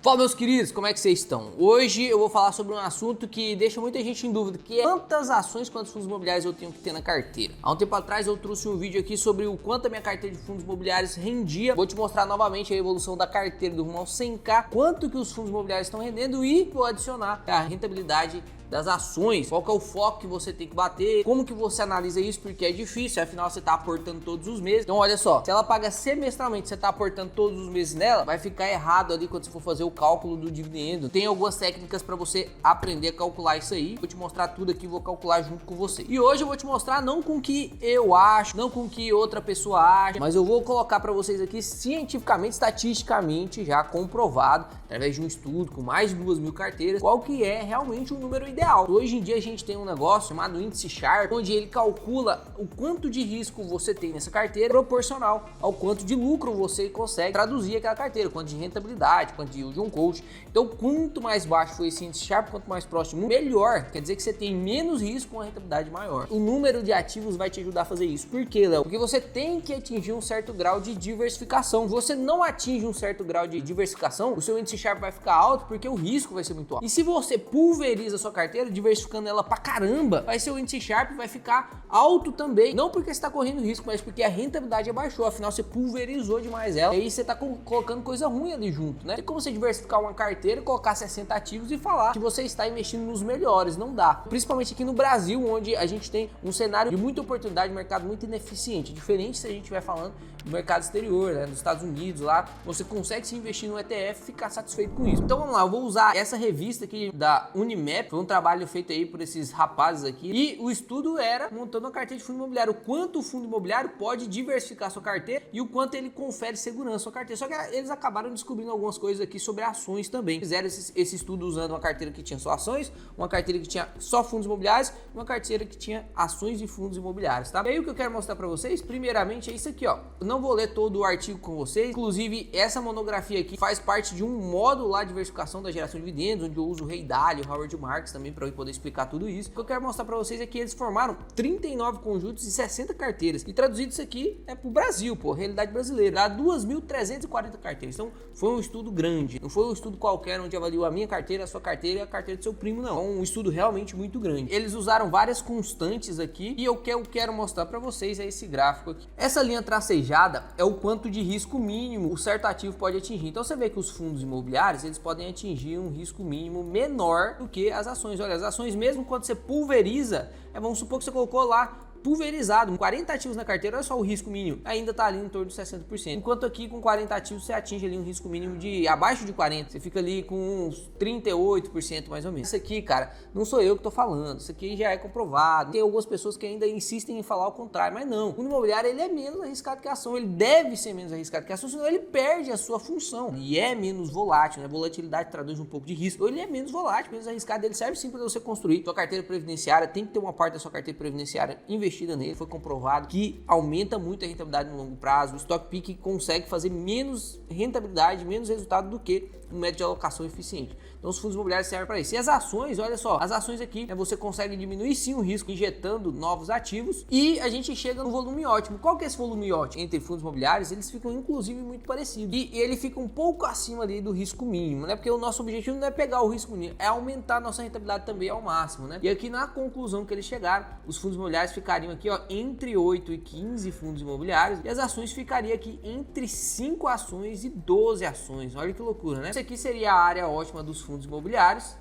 Fala, meus queridos, como é que vocês estão? Hoje eu vou falar sobre um assunto que deixa muita gente em dúvida, que é quantas ações, quantos fundos imobiliários eu tenho que ter na carteira. Há um tempo atrás eu trouxe um vídeo aqui sobre o quanto a minha carteira de fundos imobiliários rendia. Vou te mostrar novamente a evolução da carteira do rumo ao 100k, quanto que os fundos imobiliários estão rendendo e vou adicionar a rentabilidade das ações, qual que é o foco que você tem que bater, como que você analisa isso, porque é difícil, afinal você está aportando todos os meses. Então olha só, se ela paga semestralmente, você está aportando todos os meses nela, vai ficar errado ali quando você for fazer o cálculo do dividendo. Tem algumas técnicas para você aprender a calcular isso aí, vou te mostrar tudo aqui, vou calcular junto com você. E hoje eu vou te mostrar não com o que eu acho, não com o que outra pessoa acha, mas eu vou colocar para vocês aqui cientificamente, estatisticamente já comprovado, através de um estudo com mais de 2.000 carteiras, qual que é realmente o número ideal. Hoje em dia a gente tem um negócio chamado índice Sharpe, onde ele calcula o quanto de risco você tem nessa carteira proporcional ao quanto de lucro você consegue traduzir aquela carteira, quanto de rentabilidade, quanto de yield on coach. Então, quanto mais baixo for esse índice Sharpe, quanto mais próximo, melhor. Quer dizer que você tem menos risco com uma rentabilidade maior. O número de ativos vai te ajudar a fazer isso. Por quê, Léo? Porque você tem que atingir um certo grau de diversificação. Se você não atinge um certo grau de diversificação, o seu índice Sharpe vai ficar alto porque o risco vai ser muito alto. E se você pulveriza a sua carteira, diversificando ela pra caramba, vai ser o índice Sharpe vai ficar alto também. Não porque você está correndo risco, mas porque a rentabilidade abaixou. Afinal, você pulverizou demais ela. E aí você tá colocando coisa ruim ali junto, né? Tem como você diversificar uma carteira, colocar 60 ativos e falar que você está investindo nos melhores. Não dá. Principalmente aqui no Brasil, onde a gente tem um cenário de muita oportunidade, um mercado muito ineficiente. Diferente se a gente estiver falando do mercado exterior, né? Nos Estados Unidos, lá, você consegue se investir no ETF e ficar satisfeito com isso. Então vamos lá, eu vou usar essa revista aqui da Unimap. Foi um trabalho feito aí por esses rapazes aqui. E o estudo era montando uma carteira de fundo imobiliário. O quanto o fundo imobiliário pode diversificar a sua carteira e o quanto ele confere segurança à sua carteira. Só que eles acabaram descobrindo algumas coisas aqui sobre ações também. Fizeram esse estudo usando uma carteira que tinha só ações, uma carteira que tinha só fundos imobiliários e uma carteira que tinha ações e fundos imobiliários, tá? E aí o que eu quero mostrar para vocês, primeiramente, é isso aqui, ó. Eu não vou ler todo o artigo com vocês. Inclusive, essa monografia aqui faz parte de um módulo lá de diversificação da geração de dividendos, onde eu uso o Ray Dalio, o Howard Marks também para eu poder explicar tudo isso. O que eu quero mostrar para vocês é que eles formaram 39 conjuntos e 60 carteiras. E traduzido isso aqui é pro Brasil, pô, realidade brasileira. Dá 2.340 carteiras. Então, foi um estudo grande. Não foi um estudo qualquer onde avaliou a minha carteira, a sua carteira e a carteira do seu primo, não. É um estudo realmente muito grande. Eles usaram várias constantes aqui e o que eu quero mostrar para vocês é esse gráfico aqui. Essa linha tracejada é o quanto de risco mínimo o certo ativo pode atingir. Então, você vê que os fundos imobiliários, eles podem atingir um risco mínimo menor do que as ações. Olha, as ações, mesmo quando você pulveriza, vamos supor que você colocou lá pulverizado, 40 ativos na carteira, olha só o risco mínimo, ainda está ali em torno de 60%. Enquanto aqui com 40 ativos você atinge ali um risco mínimo de abaixo de 40%, você fica ali com uns 38% mais ou menos. Isso aqui, cara, não sou eu que estou falando, isso aqui já é comprovado. Tem algumas pessoas que ainda insistem em falar o contrário, mas não. O fundo imobiliário, ele é menos arriscado que a ação, ele deve ser menos arriscado que a ação, senão ele perde a sua função. E é menos volátil, né? Volatilidade traduz um pouco de risco. Então ele é menos volátil, menos arriscado, ele serve sim para você construir sua carteira previdenciária, tem que ter uma parte da sua carteira previdenciária investida nele, foi comprovado que aumenta muito a rentabilidade no longo prazo. O Stock Pick consegue fazer menos rentabilidade, menos resultado do que um método de alocação eficiente. Então os fundos imobiliários servem para isso. E as ações, olha só, as ações aqui, você consegue diminuir sim o risco injetando novos ativos e a gente chega no volume ótimo. Qual que é esse volume ótimo? Entre fundos imobiliários, eles ficam inclusive muito parecidos. E ele fica um pouco acima ali do risco mínimo, né? Porque o nosso objetivo não é pegar o risco mínimo, é aumentar a nossa rentabilidade também ao máximo, né? E aqui na conclusão que eles chegaram, os fundos imobiliários ficariam aqui, ó, entre 8 e 15 fundos imobiliários e as ações ficariam aqui entre 5 ações e 12 ações. Olha que loucura, né? Essa aqui seria a área ótima dos fundos imobiliários.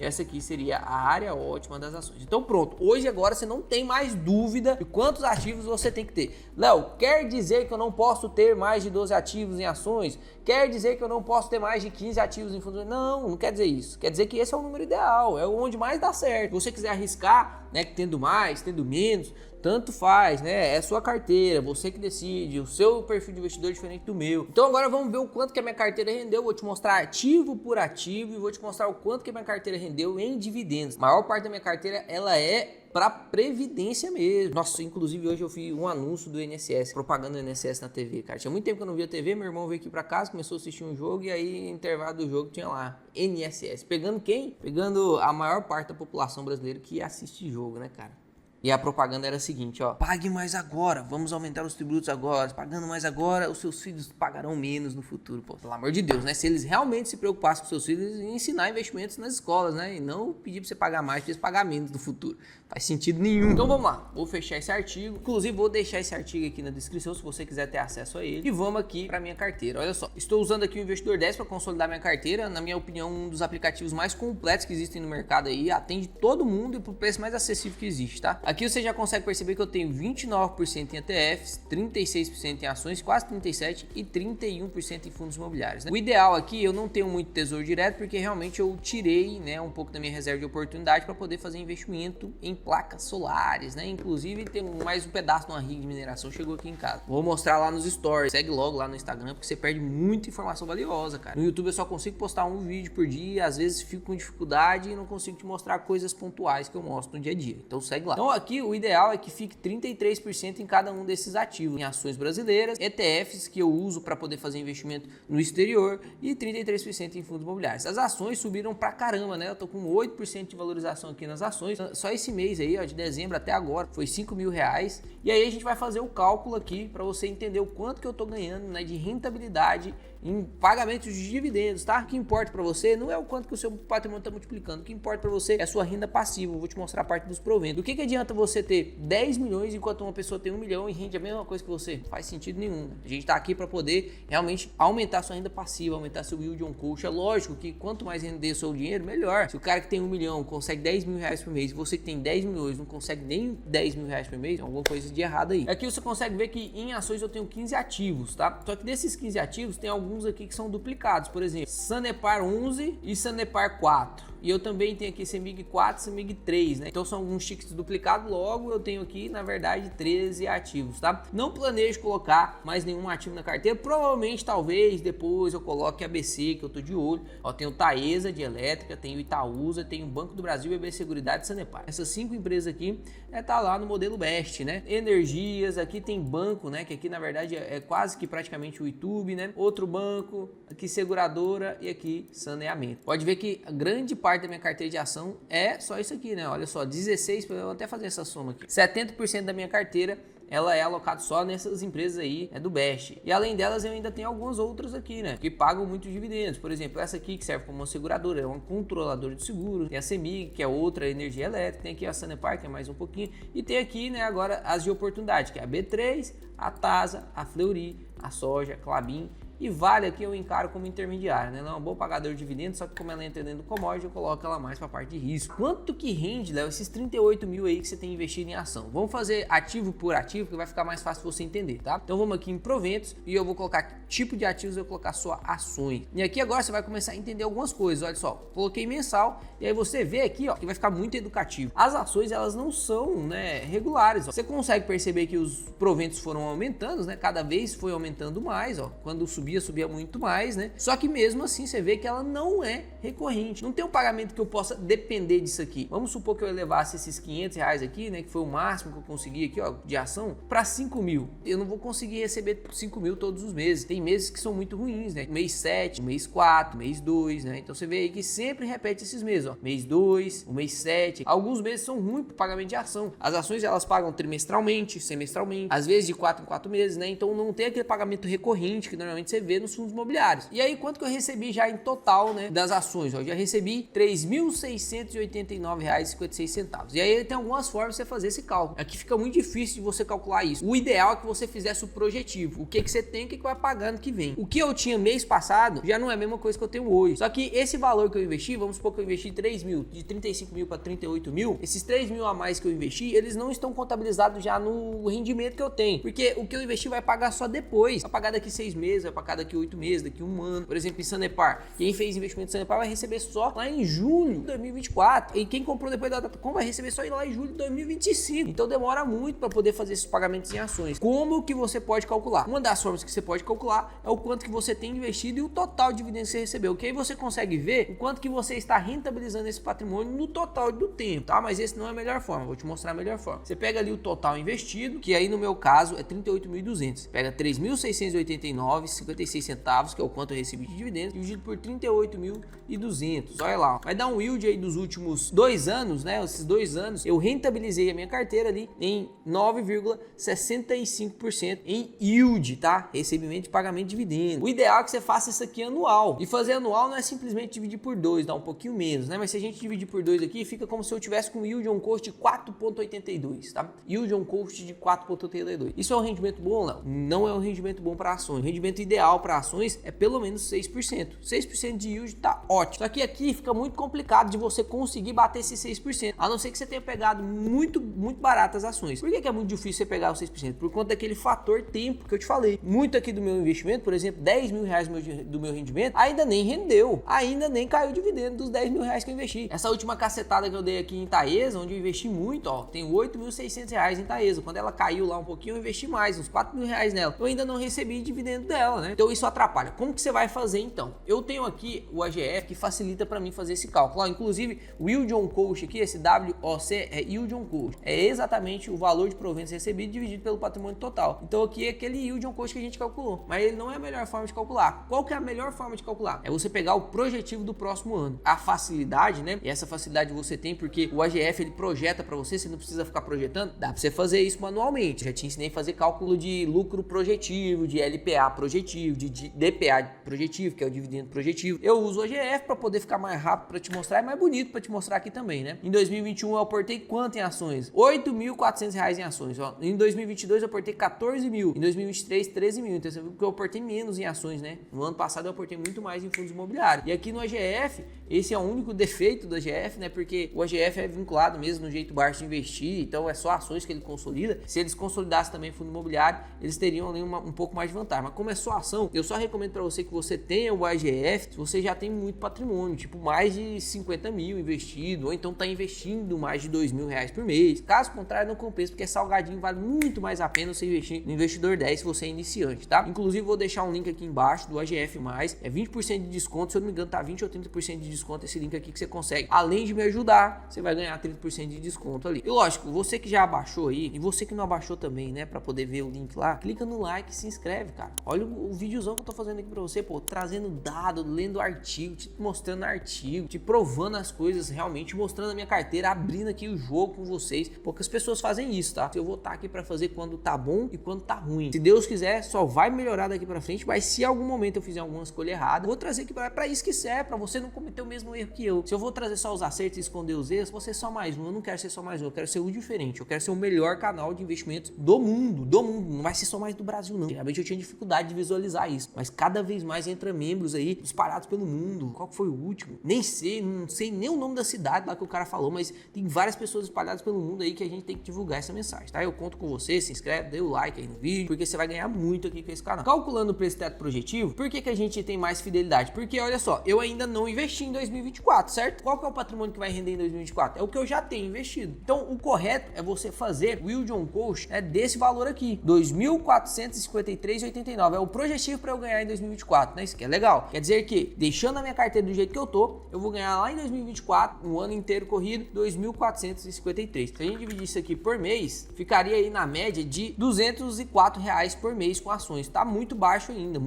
Essa aqui seria a área ótima das ações. Então pronto, hoje agora você não tem mais dúvida de quantos ativos você tem que ter. Léo, quer dizer que eu não posso ter mais de 12 ativos em ações? Quer dizer que eu não posso ter mais de 15 ativos em fundos? Não, não quer dizer isso. Quer dizer que esse é o número ideal, é onde mais dá certo. Se você quiser arriscar, né, tendo mais, tendo menos, tanto faz, né? É sua carteira, você que decide, o seu perfil de investidor é diferente do meu. Então agora vamos ver o quanto que a minha carteira rendeu. Vou te mostrar ativo por ativo e vou te mostrar o quanto que a minha carteira rendeu em dividendos. A maior parte da minha carteira, ela é para previdência mesmo. Nossa, inclusive hoje eu vi um anúncio do INSS, propaganda do INSS na TV, cara. Tinha muito tempo que eu não via TV, meu irmão veio aqui para casa, começou a assistir um jogo e aí, intervalo do jogo, tinha lá INSS. Pegando quem? Pegando a maior parte da população brasileira que assiste jogo, né, cara? E a propaganda era a seguinte, ó: pague mais agora, vamos aumentar os tributos agora, pagando mais agora, os seus filhos pagarão menos no futuro. Pô, pelo amor de Deus, né? Se eles realmente se preocupassem com seus filhos, eles iam ensinar investimentos nas escolas, né? E não pedir pra você pagar mais, pra eles pagar menos no futuro. Faz sentido nenhum. Então vamos lá, vou fechar esse artigo. Inclusive vou deixar esse artigo aqui na descrição se você quiser ter acesso a ele. E vamos aqui pra minha carteira. Olha só, estou usando aqui o Investidor 10 para consolidar minha carteira. Na minha opinião, um dos aplicativos mais completos que existem no mercado aí. Atende todo mundo e pro preço mais acessível que existe, tá? Aqui você já consegue perceber que eu tenho 29% em ETFs, 36% em ações, quase 37% e 31% em fundos imobiliários, né? O ideal aqui, eu não tenho muito tesouro direto porque realmente eu tirei, né, um pouco da minha reserva de oportunidade para poder fazer investimento em placas solares, né? Inclusive tem mais um pedaço de uma rig de mineração chegou aqui em casa. Vou mostrar lá nos stories. Segue logo lá no Instagram porque você perde muita informação valiosa, cara. No YouTube eu só consigo postar um vídeo por dia, às vezes fico com dificuldade e não consigo te mostrar coisas pontuais que eu mostro no dia a dia. Então segue lá. Então aqui o ideal é que fique 33% em cada um desses ativos, em ações brasileiras, ETFs que eu uso para poder fazer investimento no exterior e 33% em fundos imobiliários. As ações subiram pra caramba, né? Eu tô com 8% de valorização aqui nas ações. Só esse mês aí, ó, de dezembro até agora, foi R$5.000. E aí a gente vai fazer o cálculo aqui para você entender o quanto que eu tô ganhando, né, de rentabilidade em pagamentos de dividendos, tá? O que importa para você não é o quanto que o seu patrimônio está multiplicando. O que importa para você é a sua renda passiva. Eu vou te mostrar a parte dos proventos. Do que adianta você ter 10 milhões enquanto uma pessoa tem 1 milhão e rende a mesma coisa que você? Não faz sentido nenhum. A gente tá aqui para poder realmente aumentar a sua renda passiva, aumentar seu yield on coach. É lógico que quanto mais render o seu dinheiro, melhor. Se o cara que tem 1 milhão consegue R$10.000 por mês e você que tem 10 milhões não consegue nem R$10.000 por mês, tem alguma coisa de errado aí. Aqui você consegue ver que em ações eu tenho 15 ativos, tá? Só que desses 15 ativos tem alguns aqui que são duplicados. Por exemplo, Sanepar 11 e Sanepar 4. E eu também tenho aqui Semig 4 e Semig 3, né? Então são alguns tickets duplicados, logo eu tenho aqui, na verdade, 13 ativos, tá? Não planejo colocar mais nenhum ativo na carteira. Provavelmente, talvez, depois eu coloque ABC, que eu tô de olho. Ó, tenho Taesa de elétrica, tenho Itaúsa, tenho Banco do Brasil, BB Seguridade e Sanepar. Essas 5 empresas aqui tá lá no modelo BEST, né? Energias, aqui tem banco, né? Que aqui, na verdade, é quase que praticamente o YouTube, né? Outro banco, aqui seguradora e aqui saneamento. Pode ver que a grande parte da minha carteira de ação é só isso aqui, né? Olha só, 16, eu vou até fazer essa soma aqui. 70% da minha carteira ela é alocada só nessas empresas aí, do BEST. E além delas, eu ainda tenho algumas outras aqui, né? Que pagam muitos dividendos. Por exemplo, essa aqui que serve como uma seguradora, é uma controladora de seguros. Tem a Semig, que é outra energia elétrica. Tem aqui a Sanepar, que é mais um pouquinho. E tem aqui, né, agora as de oportunidade, que é a B3, a Tasa, a Fleury, a Soja, a Klabin. E Vale aqui eu encaro como intermediária, né? Ela é um bom pagador de dividendos, só que como ela entra dentro do commodity, eu coloco ela mais para a parte de risco. Quanto que rende, Léo, esses 38 mil aí que você tem investido em ação? Vamos fazer ativo por ativo, que vai ficar mais fácil você entender, tá? Então vamos aqui em proventos e eu vou colocar tipo de ativos, eu vou colocar só ações. E aqui agora você vai começar a entender algumas coisas. Olha só, coloquei mensal e aí você vê aqui, ó, que vai ficar muito educativo. As ações, elas não são, né, regulares, ó. Você consegue perceber que os proventos foram aumentando, né? Cada vez foi aumentando mais, ó. Quando subia muito mais, né? Só que mesmo assim você vê que ela não é recorrente. Não tem um pagamento que eu possa depender disso aqui. Vamos supor que eu elevasse esses R$500 aqui, né? Que foi o máximo que eu consegui aqui, ó, de ação, para 5 mil. Eu não vou conseguir receber 5 mil todos os meses. Tem meses que são muito ruins, né? Mês 7, mês 4, mês 2, né? Então você vê aí que sempre repete esses meses, ó. Mês 2, o mês 7. Alguns meses são ruins para pagamento de ação. As ações elas pagam trimestralmente, semestralmente, às vezes de 4 em 4 meses, né? Então não tem aquele pagamento recorrente que normalmente você vê nos fundos imobiliários. E aí quanto que eu recebi já em total, né, das ações? Eu já recebi R$3.689,56. E aí tem algumas formas de você fazer esse cálculo. Aqui fica muito difícil de você calcular isso. O ideal é que você fizesse o projetivo. O que você tem, o que vai pagar ano que vem. O que eu tinha mês passado já não é a mesma coisa que eu tenho hoje. Só que esse valor que eu investi, vamos supor que eu investi 3 mil, de 35 mil para 38 mil, esses 3 mil a mais que eu investi, eles não estão contabilizados já no rendimento que eu tenho. Porque o que eu investi vai pagar só depois. Vai pagar daqui 6 meses, vai pagar daqui 8 meses, daqui 1 ano. Por exemplo, em Sanepar, quem fez investimento em Sanepar vai receber só lá em julho de 2024. E quem comprou depois da data como vai receber só lá em julho de 2025. Então demora muito para poder fazer esses pagamentos em ações. Como que você pode calcular? Uma das formas que você pode calcular é o quanto que você tem investido e o total de dividendos que você recebeu. Que aí você consegue ver o quanto que você está rentabilizando esse patrimônio no total do tempo, tá? Mas esse não é a melhor forma. Vou te mostrar a melhor forma. Você pega ali o total investido, que aí no meu caso é 38.200. Pega 3.689,56 56 centavos, que é o quanto eu recebi de dividendos, dividido por 38.200. Olha lá, vai dar um yield aí dos últimos 2 anos, né? Esses 2 anos eu rentabilizei a minha carteira ali em 9,65% em yield, tá? Recebimento de pagamento de dividendos. O ideal é que você faça isso aqui anual. E fazer anual não é simplesmente dividir por 2, dá um pouquinho menos, né? Mas se a gente dividir por 2 aqui, fica como se eu tivesse com yield on cost de 4,82, tá? Yield on cost de 4,82. Isso é um rendimento bom, não? Não é um rendimento bom para ações. O rendimento ideal para ações é pelo menos 6%. 6% de yield tá ótimo. Só que aqui fica muito complicado de você conseguir bater esse 6%, a não ser que você tenha pegado muito baratas ações. Por que é muito difícil você pegar os 6%? Por conta daquele fator tempo que eu te falei. Muito aqui do meu investimento, por exemplo, 10 mil reais do meu rendimento, ainda nem rendeu, ainda nem caiu o dividendo dos 10 mil reais que eu investi. Essa última cacetada que eu dei aqui em Taesa, onde eu investi muito, ó, tem 8.600 reais em Taesa. Quando ela caiu lá um pouquinho, eu investi mais, uns 4 mil reais nela. Eu ainda não recebi dividendo dela, né? Então isso atrapalha. Como que você vai fazer então? Eu tenho aqui o AGF que facilita para mim fazer esse cálculo. Ó, inclusive, o yield on cost aqui, esse WOC é yield on cost. É exatamente o valor de proventos recebido dividido pelo patrimônio total. Então aqui é aquele yield on cost que a gente calculou. Mas ele não é a melhor forma de calcular. Qual que é a melhor forma de calcular? É você pegar o projetivo do próximo ano. A facilidade, né? E essa facilidade você tem porque o AGF ele projeta para você não precisa ficar projetando. Dá para você fazer isso manualmente. Já te ensinei a fazer cálculo de lucro projetivo, de LPA projetivo, de DPA projetivo, que é o dividendo projetivo. Eu uso o AGF para poder ficar mais rápido para te mostrar e mais bonito para te mostrar aqui também, né? Em 2021 eu aportei quanto em ações? R$8.400 em ações. Ó. Em 2022 eu aportei 14 mil. Em 2023, 13 mil. Então você viu que eu aportei menos em ações, né? No ano passado eu aportei muito mais em fundos imobiliários. E aqui no AGF, esse é o único defeito do AGF, né? Porque o AGF é vinculado mesmo no jeito baixo de investir, então é só ações que ele consolida. Se eles consolidassem também fundo imobiliário, eles teriam ali um pouco mais de vantagem. Mas como é só ação, eu só recomendo para você que você tenha o AGF se você já tem muito patrimônio, tipo mais de 50 mil investido, ou então tá investindo mais de 2 mil reais por mês. Caso contrário, não compensa, porque salgadinho vale muito mais a pena você investir no investidor 10 se você é iniciante, tá? Inclusive vou deixar um link aqui embaixo do AGF+, é 20% de desconto, se eu não me engano tá 20 ou 30% de desconto esse link aqui que você consegue. Além de me ajudar, você vai ganhar 30% de desconto ali. E lógico, você que já abaixou aí, e você que não abaixou também, né, pra poder ver o link lá, clica no like e se inscreve, cara. Olha o videozão que eu tô fazendo aqui pra você, pô, trazendo dado, lendo artigo, te mostrando artigo, te provando as coisas realmente, mostrando a minha carteira, abrindo aqui o jogo com vocês. Poucas pessoas fazem isso, tá? Eu vou estar aqui pra fazer quando tá bom e quando tá ruim. Se Deus quiser, só vai melhorar daqui pra frente, mas se em algum momento eu fizer alguma escolha errada, eu vou trazer aqui pra isso que serve, pra você não cometer o mesmo erro que eu. Se eu vou trazer só os acertos e esconder os erros, você é só mais um. Eu não quero ser só mais um, eu quero ser o diferente. Eu quero ser o melhor canal de investimentos do mundo. Não vai ser só mais do Brasil, não. Realmente eu tinha dificuldade de visualizar isso, mas cada vez mais entra membros aí espalhados pelo mundo. Qual que foi o último? Nem sei, não sei nem o nome da cidade lá que o cara falou, mas tem várias pessoas espalhadas pelo mundo aí que a gente tem que divulgar essa mensagem, tá? Eu conto com você, se inscreve, dê o like aí no vídeo, porque você vai ganhar muito aqui com esse canal. Calculando o preço teto projetivo, por que a gente tem mais fidelidade? Porque, olha só, eu ainda não investi em 2024, certo? Qual que é o patrimônio que vai render em 2024? É o que eu já tenho investido. Então, o correto é você fazer o yield on cost desse valor aqui, 2.453,89. É o projetivo para eu ganhar em 2024, né? Isso aqui é legal. Quer dizer que, deixando a minha carteira do jeito que eu vou ganhar lá em 2024, um ano inteiro corrido, 2.453. Se a gente dividir isso aqui por mês, ficaria aí na média de R$204 por mês com ações. Tá muito baixo ainda,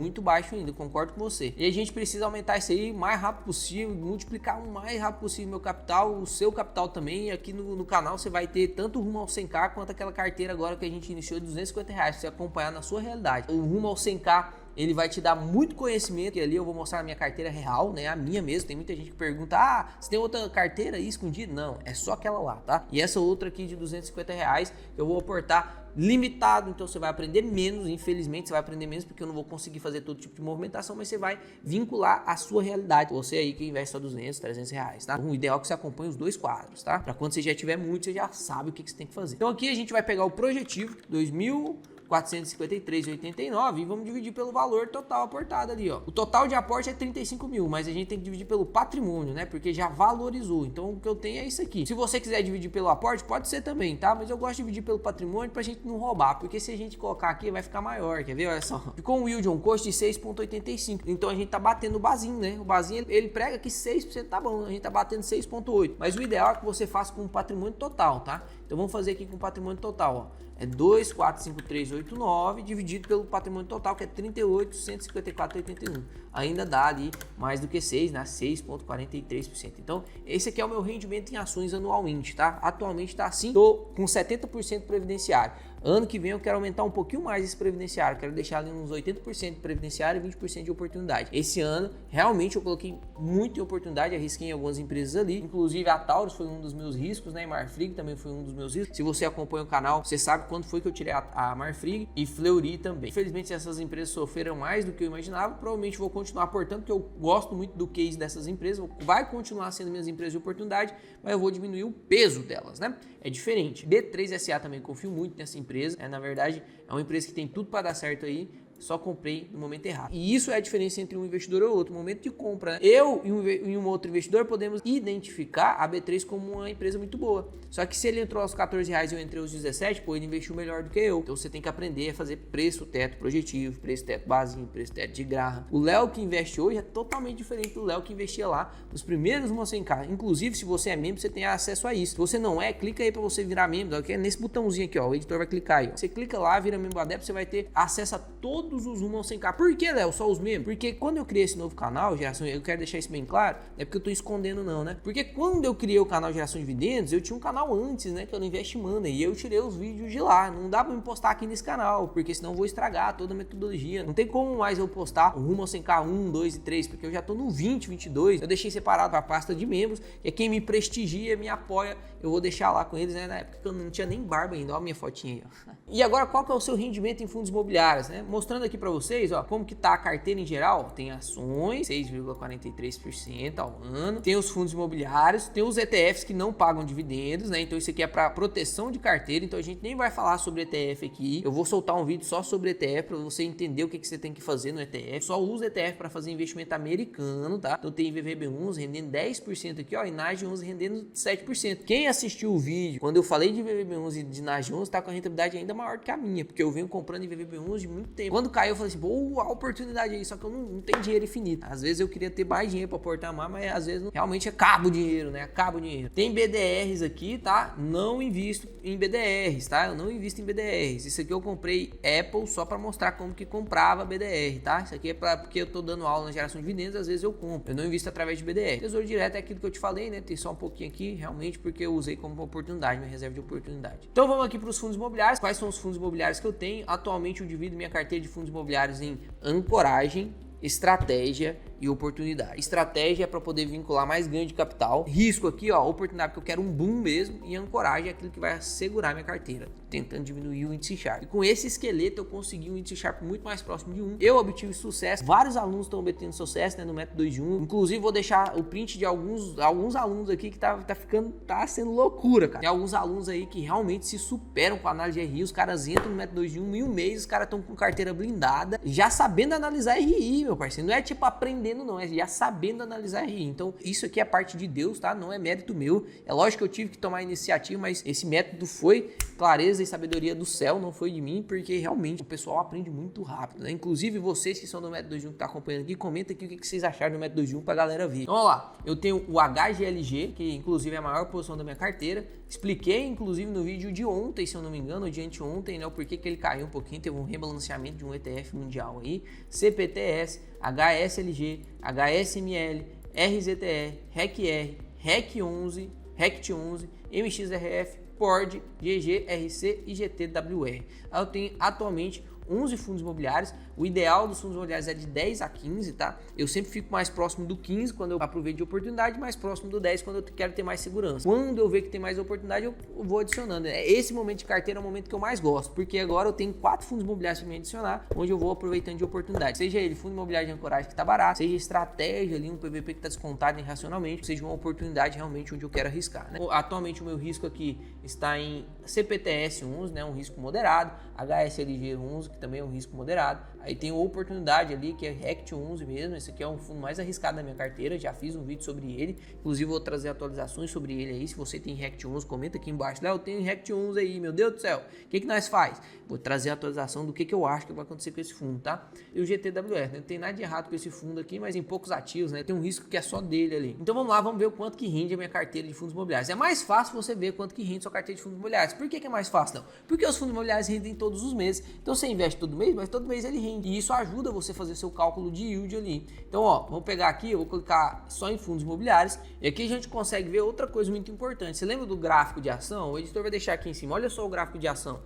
concordo com você. E a gente precisa aumentar isso aí o mais rápido possível, multiplicar o mais rápido possível meu capital, o seu capital também. E aqui no canal você vai ter tanto o rumo ao 100k quanto aquela carteira agora que a gente iniciou de R$250 pra você acompanhar na sua realidade. O rumo ao 100k ele vai te dar muito conhecimento, e ali eu vou mostrar a minha carteira real, né, a minha mesmo. Tem muita gente que pergunta, você tem outra carteira aí escondida? Não, é só aquela lá, tá? E essa outra aqui de R$250 eu vou aportar limitado, então você vai aprender menos, infelizmente você vai aprender menos, porque eu não vou conseguir fazer todo tipo de movimentação, mas você vai vincular a sua realidade, você aí que investe só R$200, R$300, tá? O ideal é que você acompanhe os dois quadros, tá? Pra quando você já tiver muito, você já sabe o que você tem que fazer. Então aqui a gente vai pegar o projetivo, 2.453,89 e vamos dividir pelo valor total aportado ali, ó. O total de aporte é 35 mil, mas a gente tem que dividir pelo patrimônio, né? Porque já valorizou. Então o que eu tenho é isso aqui. Se você quiser dividir pelo aporte, pode ser também, tá? Mas eu gosto de dividir pelo patrimônio pra gente não roubar, porque se a gente colocar aqui vai ficar maior, quer ver? Olha só. Ficou um yield on cost de 6,85. Então a gente tá batendo o basinho, né? O basinho ele prega que 6% tá bom, a gente tá batendo 6,8. Mas o ideal é que você faça com o patrimônio total, tá? Então vamos fazer aqui com o patrimônio total, ó. é 2,45389 dividido pelo patrimônio total, que é 38.154,81. Ainda dá ali mais do que 6, né? 6,43%. Então, esse aqui é o meu rendimento em ações anualmente, tá? Atualmente está assim, tô com 70% previdenciário. Ano que vem eu quero aumentar um pouquinho mais esse previdenciário, quero deixar ali uns 80% de previdenciário e 20% de oportunidade. Esse ano, realmente eu coloquei muito em oportunidade, arrisquei em algumas empresas ali, inclusive a Taurus foi um dos meus riscos, né? E Marfrig também foi um dos meus riscos. Se você acompanha o canal, você sabe quando foi que eu tirei a Marfrig e Fleury também. Infelizmente, essas empresas sofreram mais do que eu imaginava, provavelmente vou continuar aportando, porque eu gosto muito do case dessas empresas, vai continuar sendo minhas empresas de oportunidade, mas eu vou diminuir o peso delas, né? É diferente. B3SA também confio muito nessa empresa, na verdade é uma empresa que tem tudo para dar certo aí, só comprei no momento errado. E isso é a diferença entre um investidor e outro, o momento de compra. Eu e um outro investidor podemos identificar a B3 como uma empresa muito boa. Só que se ele entrou aos R$14 e eu entrei aos 17, pô, ele investiu melhor do que eu. Então você tem que aprender a fazer preço teto projetivo, preço teto basinho, preço teto de Graham. O Léo que investe hoje é totalmente diferente do Léo que investia lá nos primeiros 100k. Inclusive, se você é membro, você tem acesso a isso. Se você não é, clica aí para você virar membro. É nesse botãozinho aqui, ó. O editor vai clicar aí, ó. Você clica lá, vira membro adepto, você vai ter acesso a todos os 100k. Por que, Léo? Só os membros? Porque quando eu criei esse novo canal, Geração, eu quero deixar isso bem claro, não é porque eu tô escondendo não, né? Porque quando eu criei o canal Geração de Dividendos, eu tinha um canal antes, né? Que era o Invest Money, e eu tirei os vídeos de lá. Não dá pra me postar aqui nesse canal, porque senão eu vou estragar toda a metodologia. Não tem como mais eu postar o rumo ao 100k 1, 2 e 3, porque eu já tô no 20, 22. Eu deixei separado a pasta de membros, que é quem me prestigia, me apoia. Eu vou deixar lá com eles, né? Na época que eu não tinha nem barba ainda. Olha a minha fotinha aí, ó. E agora, qual que é o seu rendimento em fundos imobiliários, né? Mostrando aqui pra vocês, ó, como que tá a carteira em geral. Tem ações, 6,43% ao ano. Tem os fundos imobiliários, tem os ETFs que não pagam dividendos, né? Então isso aqui é para proteção de carteira, então a gente nem vai falar sobre ETF aqui. Eu vou soltar um vídeo só sobre ETF para você entender o que você tem que fazer no ETF. Só usa ETF para fazer investimento americano, tá? Então tem VVB11 rendendo 10% aqui, ó, e NAG11 rendendo 7%. Quem assistiu o vídeo, quando eu falei de VVB11 e de NAG11, tá com a rentabilidade ainda maior do que a minha, porque eu venho comprando em VVB11 de muito tempo. Quando caiu, eu falei assim, pô, a oportunidade aí, só que eu não tenho dinheiro infinito. Às vezes eu queria ter mais dinheiro para aportar mais, mas às vezes realmente acaba o dinheiro, né? Acaba o dinheiro. Tem BDRs aqui, tá? Não invisto em BDRs, tá? Eu não invisto em BDRs. Isso aqui eu comprei Apple só para mostrar como que comprava BDR, tá? Isso aqui é porque eu tô dando aula na geração de dividendos, às vezes eu compro. Eu não invisto através de BDR. Tesouro direto é aquilo que eu te falei, né? Tem só um pouquinho aqui, realmente, porque eu usei como oportunidade, minha reserva de oportunidade. Então vamos aqui para os fundos imobiliários. Quais são os fundos imobiliários que eu tenho? Atualmente eu divido minha carteira de fundos imobiliários em ancoragem, estratégia e oportunidade. Estratégia é para poder vincular mais ganho de capital. Risco aqui, ó, oportunidade porque eu quero um boom mesmo, e ancoragem é aquilo que vai assegurar minha carteira, tentando diminuir o índice Sharpe. E com esse esqueleto eu consegui um índice Sharpe muito mais próximo de 1. Eu obtive sucesso. Vários alunos estão obtendo sucesso, né, no método 2 de 1. Inclusive vou deixar o print de alguns alunos aqui que tá sendo loucura, cara. Tem alguns alunos aí que realmente se superam com a análise de RI. Os caras entram no método 2 de 1 em um mês, os caras estão com carteira blindada, já sabendo analisar RI, meu parceiro. Não é tipo aprendendo, não, é já sabendo analisar RI. Então isso aqui é parte de Deus, tá? Não é mérito meu. É lógico que eu tive que tomar iniciativa, mas esse método foi clareza e sabedoria do céu, não foi de mim, porque realmente o pessoal aprende muito rápido, né? Inclusive vocês que são do método 2 de 1 que tá acompanhando aqui, comenta aqui o que vocês acharam do método 2 de 1 pra galera ver. Então, ó lá, eu tenho o HGLG, que inclusive é a maior posição da minha carteira. Expliquei inclusive no vídeo de ontem, se eu não me engano, ou de anteontem, né? O porquê que ele caiu um pouquinho, teve um rebalanceamento de um ETF mundial aí. CPTS, HSLG, HSML, RZTR, RECR, REC11, RECT11, MXRF, PORD, GG, RC e GTWR. Eu tenho atualmente 11 fundos imobiliários. O ideal dos fundos imobiliários é de 10 a 15, tá? Eu sempre fico mais próximo do 15 quando eu aproveito de oportunidade, mais próximo do 10 quando eu quero ter mais segurança. Quando eu ver que tem mais oportunidade, eu vou adicionando. Esse momento de carteira é o momento que eu mais gosto, porque agora eu tenho 4 fundos imobiliários para me adicionar, onde eu vou aproveitando de oportunidade. Seja ele fundo imobiliário de ancoragem que tá barato, seja estratégia ali, um PVP que tá descontado irracionalmente, seja uma oportunidade realmente onde eu quero arriscar, né? Atualmente o meu risco aqui está em CPTS 11, né? Um risco moderado, HSLG 11, que também é um risco moderado. Aí tem o Oportunidade ali, que é Rect 11 mesmo, esse aqui é um fundo mais arriscado da minha carteira, já fiz um vídeo sobre ele, inclusive vou trazer atualizações sobre ele aí. Se você tem Rect 11, comenta aqui embaixo, eu tenho Rect 11 aí, meu Deus do céu, o que nós faz? Vou trazer a atualização do que eu acho que vai acontecer com esse fundo, tá? E o GTWR, não tem nada de errado com esse fundo aqui, mas em poucos ativos, né? Tem um risco que é só dele ali. Então vamos lá, vamos ver o quanto que rende a minha carteira de fundos imobiliários. É mais fácil você ver quanto que rende sua carteira de fundos imobiliários. Por que é mais fácil? Não, porque os fundos imobiliários rendem todos os meses. Então você investe todo mês, mas todo mês ele rende. E isso ajuda você a fazer seu cálculo de yield ali. Então, ó, vamos pegar aqui, eu vou clicar só em fundos imobiliários. E aqui a gente consegue ver outra coisa muito importante. Você lembra do gráfico de ação? O editor vai deixar aqui em cima. Olha só o gráfico de ação.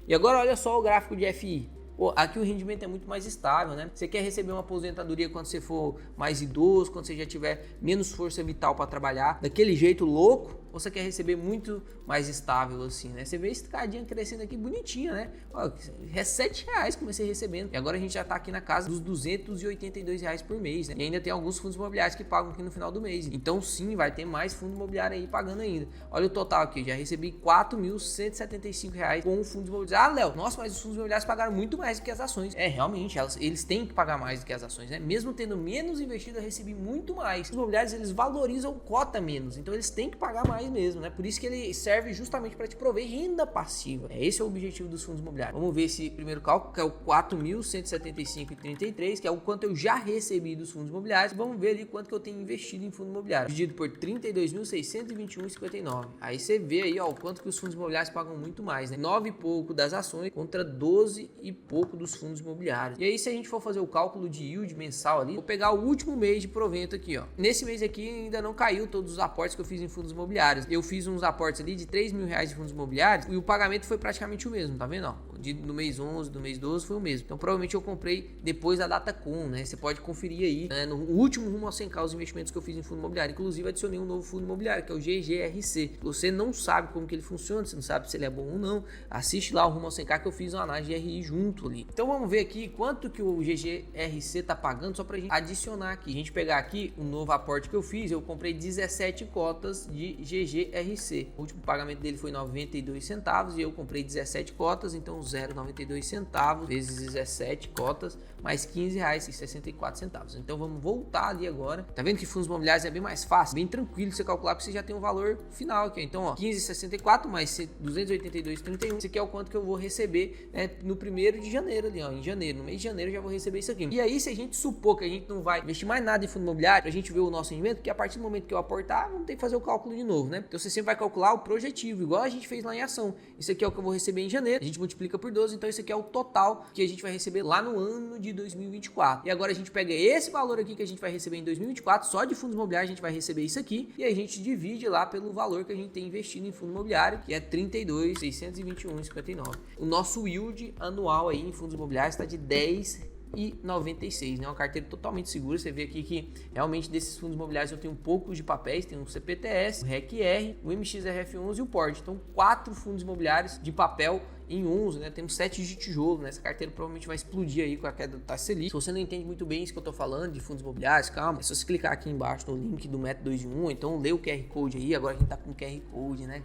E agora olha só o gráfico de FI. Pô, aqui o rendimento é muito mais estável, né? Você quer receber uma aposentadoria quando você for mais idoso, quando você já tiver menos força vital para trabalhar, daquele jeito louco, ou você quer receber muito mais estável assim, né? Você vê esse escadinha crescendo aqui bonitinha, né? Ó, é R$7 comecei recebendo. E agora a gente já tá aqui na casa dos R$282 por mês, né? E ainda tem alguns fundos imobiliários que pagam aqui no final do mês. Então sim, vai ter mais fundo imobiliário aí pagando ainda. Olha o total aqui, já recebi R$4.175 com o fundo imobiliário. Ah, Léo, nossa, mas os fundos imobiliários pagaram muito mais do que as ações. É, realmente, eles têm que pagar mais do que as ações, né? Mesmo tendo menos investido, eu recebi muito mais. Os imobiliários, eles valorizam cota menos, então eles têm que pagar mais mesmo, né? Por isso que ele serve justamente para te prover renda passiva. Esse é o objetivo dos fundos imobiliários. Vamos ver esse primeiro cálculo, que é o 4.175,33, que é o quanto eu já recebi dos fundos imobiliários. Vamos ver ali quanto que eu tenho investido em fundo imobiliário, dividido por 32.621,59. Aí você vê aí, ó, o quanto que os fundos imobiliários pagam muito mais, né? 9 e pouco das ações contra 12 e pouco dos fundos imobiliários. E aí, se a gente for fazer o cálculo de yield mensal ali, vou pegar o último mês de provento aqui, ó. Nesse mês aqui ainda não caiu todos os aportes que eu fiz em fundos imobiliários. Eu fiz uns aportes ali de R$3.000 de fundos imobiliários e o pagamento foi praticamente o mesmo, tá vendo? Ó, do mês 11, do mês 12 foi o mesmo. Então provavelmente eu comprei depois da data com, né? Você pode conferir aí, né? No último rumo ao 100k os investimentos que eu fiz em fundo imobiliário. Inclusive adicionei um novo fundo imobiliário, que é o GGRC. Você não sabe como que ele funciona, você não sabe se ele é bom ou não, assiste lá o rumo ao 100k que eu fiz uma análise de RI junto ali. Então vamos ver aqui quanto que o GGRC tá pagando, só pra gente adicionar aqui. A gente pegar aqui um novo aporte que eu fiz, eu comprei 17 cotas de GGRC. O último pagamento dele foi 92 centavos e eu comprei 17 cotas, então 0,92 centavos vezes 17 cotas, mais R$15,64. Então vamos voltar ali agora. Tá vendo que fundos imobiliários é bem mais fácil, bem tranquilo de você calcular, porque você já tem um valor final aqui. Então, ó, 15,64 mais 282,31. Esse aqui é o quanto que eu vou receber, né, no 1º de janeiro ali, ó, em janeiro. No mês de janeiro eu já vou receber isso aqui. E aí, se a gente supor que a gente não vai investir mais nada em fundo imobiliário, a gente vê o nosso rendimento, porque a partir do momento que eu aportar, vamos ter que fazer o cálculo de novo, né? Então você sempre vai calcular o projetivo, igual a gente fez lá em ação. Isso aqui é o que eu vou receber em janeiro, a gente multiplica por 12, então isso aqui é o total que a gente vai receber lá no ano de 2024. E agora a gente pega esse valor aqui que a gente vai receber em 2024, só de fundos imobiliários a gente vai receber isso aqui, e a gente divide lá pelo valor que a gente tem investido em fundo imobiliário, que é 32.621,59. O nosso yield anual aí em fundos imobiliários está de 10,96, né? Uma carteira totalmente segura. Você vê aqui que realmente desses fundos imobiliários eu tenho poucos de papéis, tem o CPTS, o REC-R, o MXRF11 e o PORT. Então 4 fundos imobiliários de papel em 11, né? Temos 7 de tijolo, né? Essa carteira provavelmente vai explodir aí com a queda da taxa Selic. Se você não entende muito bem isso que eu tô falando de fundos imobiliários, calma, é só você clicar aqui embaixo no link do método 2 em 1, então lê o QR Code aí. Agora a gente tá com o QR Code, né?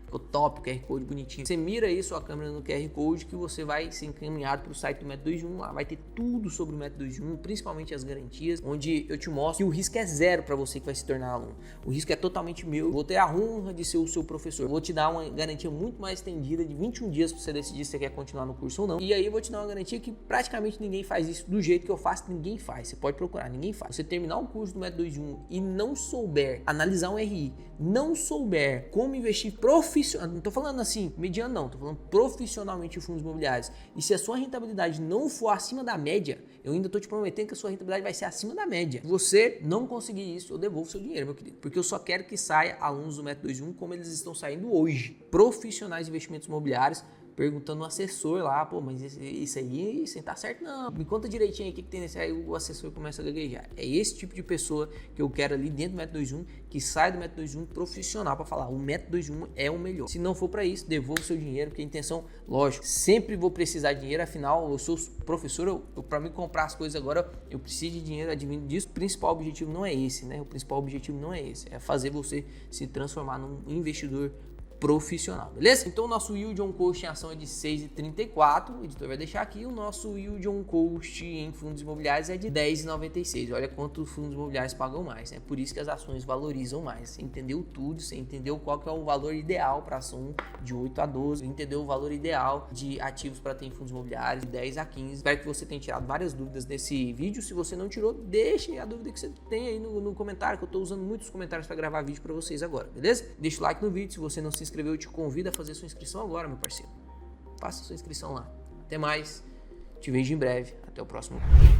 Ficou top, o QR Code bonitinho. Você mira aí sua câmera no QR Code que você vai ser encaminhado para o site do Método 2 em 1. Lá vai ter tudo sobre o Método 2 em 1, principalmente as garantias, onde eu te mostro que o risco é zero para você que vai se tornar aluno. O risco é totalmente meu. Eu vou ter a honra de ser o seu professor. Eu vou te dar uma garantia muito mais estendida de 21 dias para você decidir se você quer continuar no curso ou não. E aí eu vou te dar uma garantia que praticamente ninguém faz isso do jeito que eu faço, ninguém faz. Você pode procurar, ninguém faz. Você terminar o curso do Método 2 em 1 e não souber analisar um RI, não souber como investir profissional, não tô falando assim, mediano não, tô falando profissionalmente em fundos imobiliários. E se a sua rentabilidade não for acima da média, eu ainda tô te prometendo que a sua rentabilidade vai ser acima da média. Se você não conseguir isso, eu devolvo seu dinheiro, meu querido. Porque eu só quero que saia alunos do Método 2 em 1 como eles estão saindo hoje. Profissionais de investimentos imobiliários, perguntando ao assessor lá, pô, mas isso aí tá certo? Não, me conta direitinho aí o que tem nesse. Aí o assessor começa a gaguejar. É esse tipo de pessoa que eu quero ali dentro do Método 2 em 1, que sai do Método 2 em 1 profissional para falar, o Método 2 em 1 é o melhor. Se não for para isso, devolva o seu dinheiro, porque a intenção, lógico, sempre vou precisar de dinheiro, afinal, eu sou professor, para me comprar as coisas agora, eu preciso de dinheiro, advindo disso. O principal objetivo não é esse, né? O principal objetivo não é esse, é fazer você se transformar num investidor profissional, beleza? Então o nosso yield on cost em ação é de 6,34, o editor vai deixar aqui, o nosso yield on cost em fundos imobiliários é de 10,96. Olha quanto os fundos imobiliários pagam mais, né? Por isso que as ações valorizam mais. Você entendeu tudo, você entendeu qual que é o valor ideal para ação de 8 a 12, entendeu o valor ideal de ativos para ter em fundos imobiliários de 10 a 15. Espero que você tenha tirado várias dúvidas nesse vídeo. Se você não tirou, deixe a dúvida que você tem aí no comentário, que eu estou usando muitos comentários para gravar vídeo para vocês agora, beleza? Deixa o like no vídeo, se você não se inscreveu, eu te convido a fazer sua inscrição agora, meu parceiro. Faça sua inscrição lá. Até mais, te vejo em breve, até o próximo vídeo.